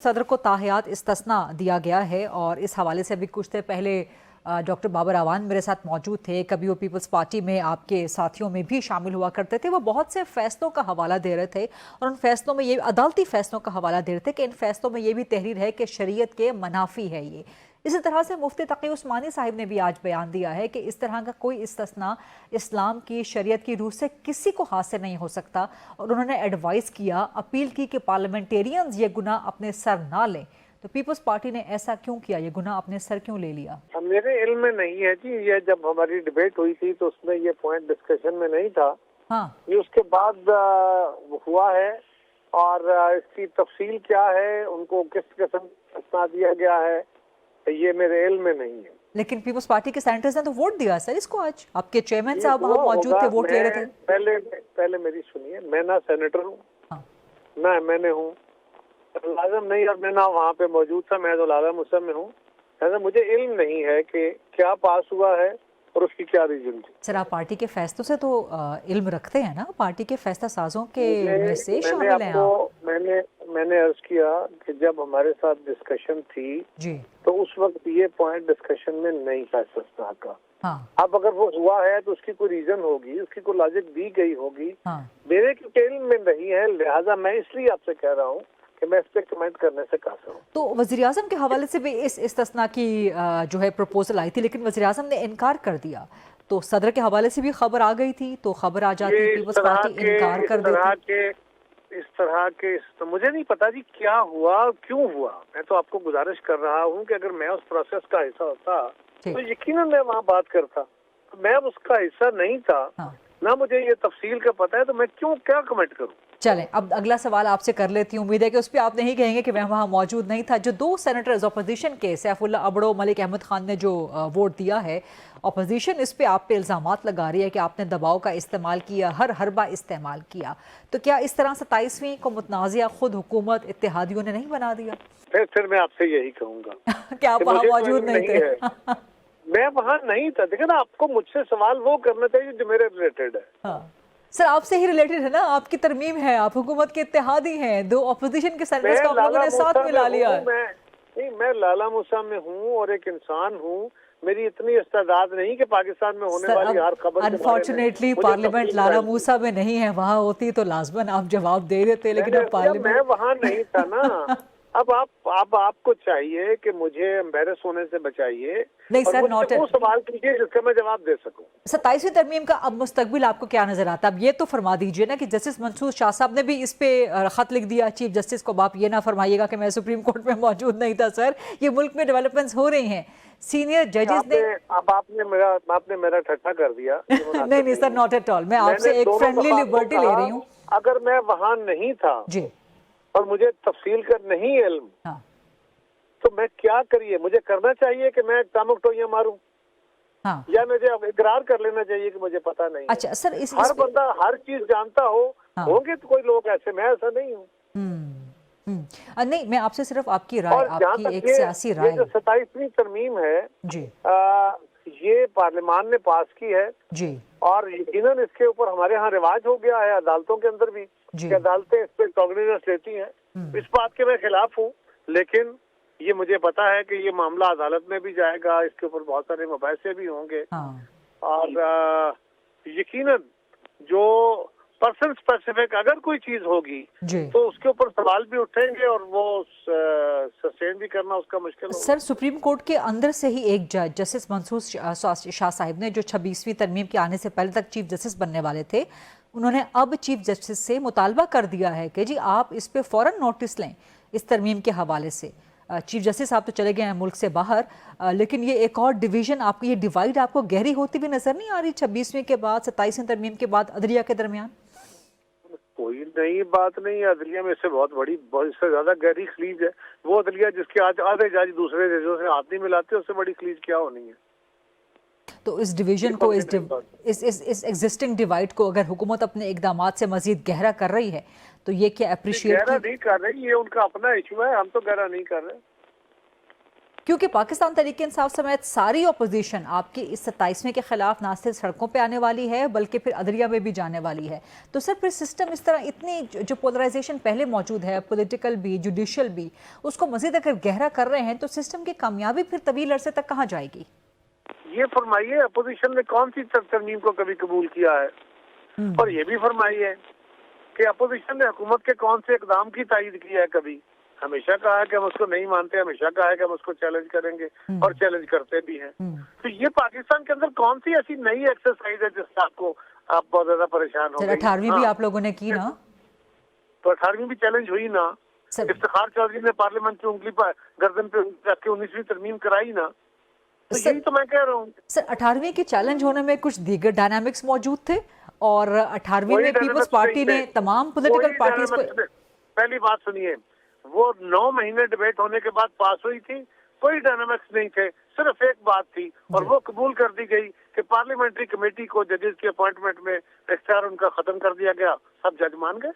सदर को ताहयात इस्तिस्ना दिया गया है और इस हवाले से अभी कुछ देर पहले डॉक्टर बाबर अवान मेरे साथ मौजूद थे। कभी वो पीपल्स पार्टी में आपके साथियों में भी शामिल हुआ करते थे। वो बहुत से फैसलों का हवाला दे रहे थे और उन फैसलों में ये अदालती फैसलों का हवाला दे रहे थे कि इन फैसलों में ये भी तहरीर है कि शरीयत के मनाफी है ये। इसी तरह से मुफ्ती तकी उस्मानी साहिब ने भी आज बयान दिया है कि इस तरह का कोई इस्तिस्ना इस्लाम की शरीयत की रूह से किसी को हासिल नहीं हो सकता और उन्होंने एडवाइस किया, अपील की कि पार्लियामेंटेरियंस ये गुनाह अपने सर ना लें। तो पीपल्स पार्टी ने ऐसा क्यों किया, ये गुनाह अपने सर क्यों ले लिया? मेरे इल्म में नहीं है जी। ये जब हमारी डिबेट हुई थी तो उसमें ये पॉइंट डिस्कशन में नहीं था। हाँ, ये उसके बाद हुआ है और इसकी तफसील क्या है, उनको किस किस्म का दिया गया है, ये मेरे इल्म में नहीं है। लेकिन पीपल्स पार्टी के सेनेटर्स ने तो वोट दिया सर इसको। आज आपके चेयरमैन साहब वहाँ मौजूद थे, वोट ले रहे थे। पहले मेरी सुनिए, मैं ना सेनेटर हूँ, हाँ, ना एमएनए हूँ, लाजम नहीं, और मैं ना वहाँ पे मौजूद था, मैं तो लाला मुसम में हूँ। ऐसा मुझे इल्म नहीं है कि क्या पास हुआ है और उसकी क्या रीजन थी। सर आप पार्टी के फैसलों से तो इल्म रखते हैं ना, पार्टी के फैसला साजों के में से शामिल हैं आप। मैंने अर्ज किया कि जब हमारे साथ डिस्कशन थी जी, तो उस वक्त ये पॉइंट डिस्कशन में नहीं था इस्तिस्ना का। हाँ, अब अगर वो हुआ है तो उसकी कोई रीजन होगी, उसकी कोई लॉजिक दी गई होगी। हाँ, मेरे इल्म में नहीं है, लिहाजा मैं इसलिए आपसे कह रहा हूँ कि मैं इस पे कमेंट करने से कासिर हूँ। तो वज़ीर आज़म के हवाले से भी इस इस्तिस्ना की जो है प्रपोजल आई थी, लेकिन वज़ीर आज़म ने इनकार कर दिया। तो सदर के हवाले से भी खबर आ गई थी, तो खबर आ जाती, पीपल्स पार्टी इनकार कर देती। इस तरह के तो मुझे नहीं पता जी क्या हुआ, क्यों हुआ। मैं तो आपको गुजारिश कर रहा हूँ कि अगर मैं उस प्रोसेस का हिस्सा होता तो यकीनन मैं वहाँ बात करता। मैं उसका हिस्सा नहीं था, हाँ, ना मुझे ये तफसील का पता है, तो मैं क्यों क्या कमेंट करूँ। चलें अब अगला सवाल आपसे कर लेती हूँ। उम्मीद है कि उस पर आप नहीं कहेंगे कि मैं वहाँ मौजूद नहीं था। जो दो सेनेटर्स अपोजिशन के, सैफुल्लाह अबड़ो, मलिक अहमद खान ने जो वोट दिया है, अपोजिशन इस पे आप पे इल्ज़ामात लगा रही है कि आपने दबाव का इस्तेमाल किया, हर हरबा इस्तेमाल किया। तो क्या इस तरह 27वीं को मुतनाज़िया खुद हुकूमत इत्तेहादियों ने नहीं बना दिया? फिर मैं आपसे यही कहूँगा क्या आप वहाँ मौजूद नहीं थे? मैं वहाँ नहीं था। देखिए ना, आपको मुझसे सवाल वो करना चाहिए जो मेरे रिलेटेड है। हाँ सर, आपसे ही रिलेटेड है ना, आपकी तरमीम है, आप हुकूमत के इत्तेहादी हैं। दो अपोजिशन के सेनेटर्स को आप लोगों ने साथ मिला लिया है। मैं लाला मूसा में हूँ और एक इंसान हूँ। मेरी इतनी इस्तेदाद नहीं कि पाकिस्तान में होने वाली हर खबर। अनफॉर्चुनेटली पार्लियामेंट लाला मूसा में नहीं है, वहाँ होती तो लाजमन आप जवाब दे देते, लेकिन अब पार्लियामेंट मैं वहाँ नहीं था ना। अब आपको चाहिए कि मुझे एम्बेरस होने से बचाइए। नहीं सर, नॉट वो सवाल कीजिए जिसका मैं जवाब दे सकूं। 27वीं तरमीम का अब मुस्तकबिल आपको क्या नजर आता है? अब ये तो फरमा दीजिए ना कि जस्टिस मंसूर शाह साहब ने भी इस पे खत लिख दिया चीफ जस्टिस को। आप ये ना फरमाइएगा कि मैं सुप्रीम कोर्ट में मौजूद नहीं था। सर, ये मुल्क में डेवलपमेंट्स हो रही हैं, सीनियर जजेस ने। अब आपने मेरा ठट्ठा कर दिया। नहीं सर, नॉट एट ऑल। मैं आपसे एक फ्रेंडली लिबर्टी ले रही हूँ। अगर मैं वहाँ नहीं था जी और मुझे तफसील का नहीं इल्म, हाँ, तो मैं क्या करिए, मुझे करना चाहिए कि मैं टामुक टोइयां मारूं, हाँ, या मुझे अब इकरार कर लेना चाहिए कि मुझे पता नहीं। अच्छा सर, हर बंदा हर चीज जानता हो। हाँ, होंगे तो कोई लोग ऐसे, मैं ऐसा नहीं हूँ। नहीं, मैं आपसे सिर्फ आपकी राय, आपकी एक सियासी राय। जो 27वीं तरमीम है जी, ये पार्लियामान ने पास की है जी, और यकीनन इसके ऊपर हमारे यहाँ रिवाज हो गया है, अदालतों के अंदर भी, कि अदालतें इस पे कॉग्निजेंस लेती हैं। इस बात के मैं खिलाफ हूँ, लेकिन ये मुझे पता है कि ये मामला अदालत में भी जाएगा, इसके ऊपर बहुत सारे मुबाहिसे भी होंगे। हाँ, और यकीनन जो पर्सन स्पेसिफिक अगर कोई चीज होगी तो उसके ऊपर सवाल भी उठेंगे और वो सस्टेन भी करना उसका मुश्किल होगा। सर, सुप्रीम कोर्ट के अंदर से ही एक जज, जस्टिस मंसूर शाह साहिब ने, जो 26वीं तरमीम के आने से पहले तक चीफ जस्टिस बनने वाले थे, उन्होंने अब चीफ जस्टिस से मुतालबा कर दिया है कि जी आप इस पे फौरन नोटिस लें इस तरमीम के हवाले से। चीफ जस्टिस आप तो चले गए हैं मुल्क से बाहर, लेकिन ये एक और डिवीजन, आपको ये डिवाइड आपको गहरी होती हुई नजर नहीं आ रही 26वीं के बाद, 27वीं तरमीम के बाद अदलिया के दरमियान? कोई नई बात नहीं है। अदलिया में से बहुत इससे ज्यादा गहरी खलीज है। वो अदलिया जिसके आज आधे जज दूसरे जजों से हाथ नहीं मिलाते, उससे बड़ी खलीज क्या होनी है। तो इस डिवीजन को, इस एग्जिस्टिंग डिवाइड को अगर हुकूमत अपने इकदामात से मजीद गहरा कर रही है तो ये क्या अप्रिशिएट गहरा नहीं कर रही, ये उनका अपना इशू है, हम तो गहरा नहीं कर रहे। क्योंकि पाकिस्तान तहरीक इंसाफ समेत सारी अपोजिशन आपकी इस 27वें के खिलाफ ना सिर्फ सड़कों पे आने वाली है बल्कि फिर अदलिया में भी जाने वाली है। तो सर फिर सिस्टम इस तरह इतनी जो पोलराइजेशन पहले मौजूद है, पॉलिटिकल भी जुडिशियल भी, उसको मजीद अगर गहरा कर रहे हैं तो सिस्टम की कामयाबी फिर तवील अरसे तक कहाँ जाएगी? ये फरमाइए अपोजिशन ने कौन सी तरमीम को कभी कबूल किया है? और ये भी फरमाइए कि अपोजिशन ने हुकूमत के कौन से इकदाम की तायीद की है? कभी हमेशा कहा है कि हम उसको नहीं मानते, हमेशा कहा है कि हम उसको चैलेंज करेंगे और चैलेंज करते भी हैं। तो ये पाकिस्तान के अंदर कौन सी ऐसी नई एक्सरसाइज है जिससे आप बहुत ज्यादा परेशान हो? 18वीं भी आप लोगों ने की ना, तो 18वीं भी चैलेंज हुई ना। इफ्तिखार चौधरी ने पार्लियामेंट की उंगली पर गर्दन पे रख के 19वीं तरमीम कराई ना। तो यही तो मैं कह रहा हूँ सर। 18वीं के चैलेंज होने में कुछ दीगर डायनामिक्स मौजूद थे और 18वीं में पीपल्स पार्टी ने तमाम पॉलिटिकल पार्टीज को। पहली बात सुनिए, वो 9 महीने डिबेट होने के बाद पास हुई थी, कोई डायनामिक्स नहीं थे, सिर्फ एक बात थी और वो कबूल कर दी गई कि पार्लियामेंट्री कमेटी को जजेस की अपॉइंटमेंट में इख्तियार उनका खत्म कर दिया गया। सब जज मान गए।